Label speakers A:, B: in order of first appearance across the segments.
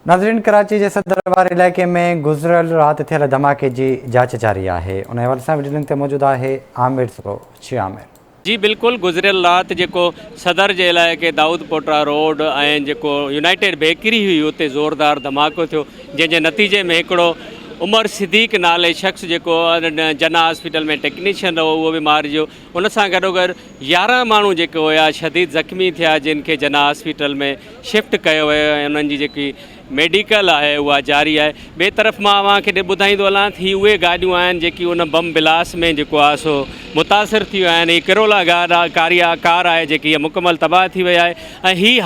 A: नाज़रीन, कराची जे सदरवार इलाइक़े में गुज़िरियल राति थियल धमाके जी जांच जारी आहे। उन हवाले सां वीडियो लिंक ते मौजूदु आहे आमिर छी आमिर।
B: जी बिल्कुल, गुज़िरियल राति जेको सदर जे इलाइक़े दाऊद पोटरा रोड ऐं जेको यूनाइटेड बेकरी हुई उते ज़ोरदार धमाको थियो, जंहिंजे नतीजे में हिकिड़ो उमर सिद्दीक़ नाले शख़्स जेको जना हॉस्पिटल में टेक्नीशियन हो उहो बि मारिजियो। उन सां गॾोगॾु 11 माण्हू जेके हुया शदीद ज़ख़्मी थिया, जिन खे जना हॉस्पिटल में शिफ्ट कयो वियो ऐं उन्हनि जी जेकी मेडिकल आहे उहा जारी आहे। ॿिए तरफ़ मां तव्हांखे ॿुधाईंदो हलां थी उहे गाॾियूं आहिनि जेकी उन बम ब्लास्ट में जेको आहे सो मुतासिर थियूं आहिनि। हीअ किरोला कार आहे जेकी हीअ मुकमल तबाह थी वई आहे ऐं हीअ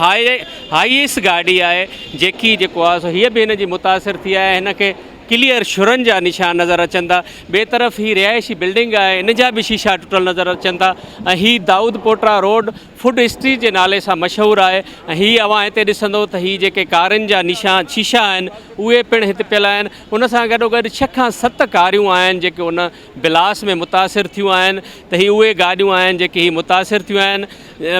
B: हाईएस्ट गाॾी आहे जेकी जेको आहे सो हीअ बि हिन जी मुतासिर थी आहे। हिन खे क्लियर शुरनि जा निशान नज़र अचनि था। ॿिए तरफ़ ही रिहाइशी बिल्डिंग आहे, इन जा बि शीशा टुटल नज़र अचनि था ऐं हीअ दाऊद पोटरा रोड फूड स्ट्रीट जे नाले सां मशहूरु आहे। ऐं हीअ अवां हिते ॾिसंदो त हीअ जेके कारुनि जा शीशा आहिनि उहे पिणु हिते पियल आहिनि। उन सां गॾोगॾु 6 खां 7 कारियूं आहिनि जेके उन ब्लास्ट में मुतासिर थियूं आहिनि। त हीअ उहे गाॾियूं आहिनि जेके हीअ मुतासिर थियूं आहिनि,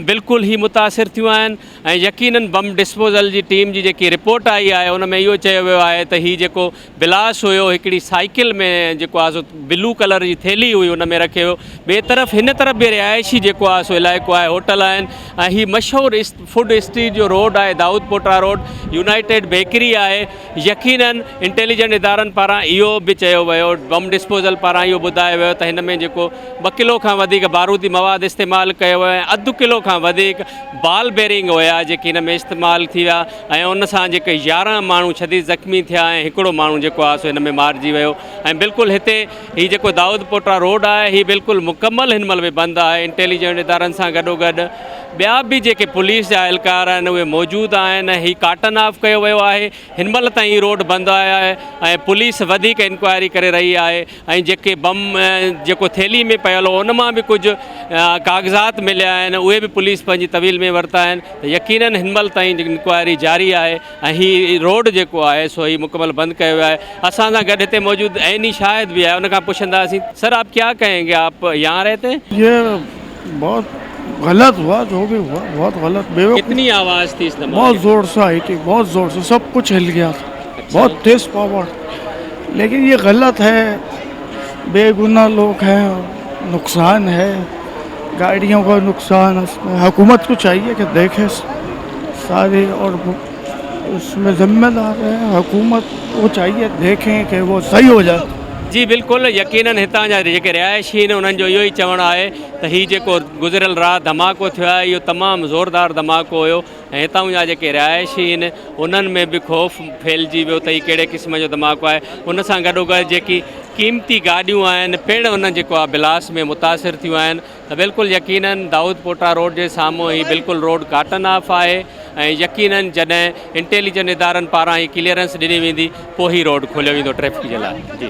B: बिल्कुलु ही मुतासिर थियूं आहिनि। ऐं यकीनन बम डिस्पोज़ल जी टीम जी जेकी रिपोर्ट आई आहे उन में इहो चयो वियो आहे त हीअ जेको ब्लास्ट हुयो हिकिड़ी साइकिल में जेको आहे सो ब्लू कलर जी थैली हुई उन में रखियो। ॿिए तरफ़ हिन तरफ़ बि रिहाइशी जेको आहे सो इलाइक़ो आहे, होटल आहिनि ऐं हीअ मशहूरु फूड स्ट्रीट जो रोड आहे दाऊद पोटरा रोड, यूनाइटेड बेकरी आहे। यकीनन इंटेलिजेंट इदारनि पारां इहो बि चयो वियो, बम डिस्पोज़ल पारां इहो ॿुधायो वियो त हिन में जेको 2 किलो खां वधीक बारूदी मवाद इस्तेमालु कयो वियो ऐं 0.5 किलो खां वधीक बाल बेरिंग हुया जेके हिन में इस्तेमालु थी विया ऐं उन सां जेके 11 माण्हू शदीद ज़ख़्मी थिया ऐं हिकिड़ो माण्हू जेको आहे सो हिन में मारिजी वियो। ऐं बिल्कुलु हिते हीअ जेको दाऊद पोटरा रोड आहे हीअ बिल्कुलु मुकमल हिन महिल बि बंदि आहे। इंटेलिजेंट इदारनि सां गॾोगॾु ॿिया बि जेके पुलिस जा एहलकार आहिनि उहे मौजूदु आहिनि। हीअ कार्टन ऑफ कयो वियो आहे, हिन महिल ताईं हीअ रोड बंदि आहे ऐं पुलिस वधीक इंक्वायरी करे रही आहे। ऐं जेके बम जेको थैली में पियल हो उन मां बि कुझु काग़ज़ात मिलिया आहिनि, उहे बि पुलिस पंहिंजी तवील में वरिता आहिनि। त यकीनन हिन महिल ताईं इंक्वायरी जारी आहे ऐं हीअ रोड जेको आहे सो हीअ मुकमल बंदि कयो वियो आहे। असां सां गॾु हिते मौजूदु ऐनी शाहिद बि आहे, उनखां पुछंदासीं सर आप क्या कहेंगे, आप यहाँ रहते हैं?
C: ये बहुत गलत हुआ, जो भी हुआ बहुत गलत।
B: कितनी आवाज़ थी इस धमाके?
C: बहुत ज़ोर से आई थी, बहुत ज़ोर से, सब कुछ हिल गया था।
B: अच्छा।
C: बहुत तेज़ पावर, लेकिन ये गलत है, बेगुनाह लोग हैं, नुकसान है, गाड़ियों का नुकसान। उसमें हुकूमत को चाहिए कि देखे सारे और उसमें ज़िम्मेदार है हुकूमत, वो चाहिए देखें कि वो सही हो जाए।
B: जी बिल्कुलु, यकीनन हितां जा जेके रिहाइशी आहिनि उन्हनि जो इहो ई चवणु आहे त हीअ जेको गुज़िरियल राति धमाको थियो आहे इहो तमामु ज़ोरदार धमाको हुयो ऐं हितां जा जेके रिहाइशी आहिनि उन्हनि में बि ख़ौफ़ फैलिजी वियो त हीअ कहिड़े क़िस्म जो धमाको आहे। उन सां गॾोगॾु जेकी क़ीमती गाॾियूं आहिनि पिणु उन जेको आहे ब्लास्ट में मुतासिर थियूं आहिनि। त बिल्कुलु यकीनन दाऊद पोटरा रोड जे साम्हूं हीअ बिल्कुलु रोड कार्टन ऑफ आहे ऐं यकीनन जॾहिं इंटेलिजेंट इदारनि पारां ही क्लीयरेंस ॾिनी वेंदी पोइ ही रोड खोलियो वेंदो ट्रैफ़िक जे लाइ। जी।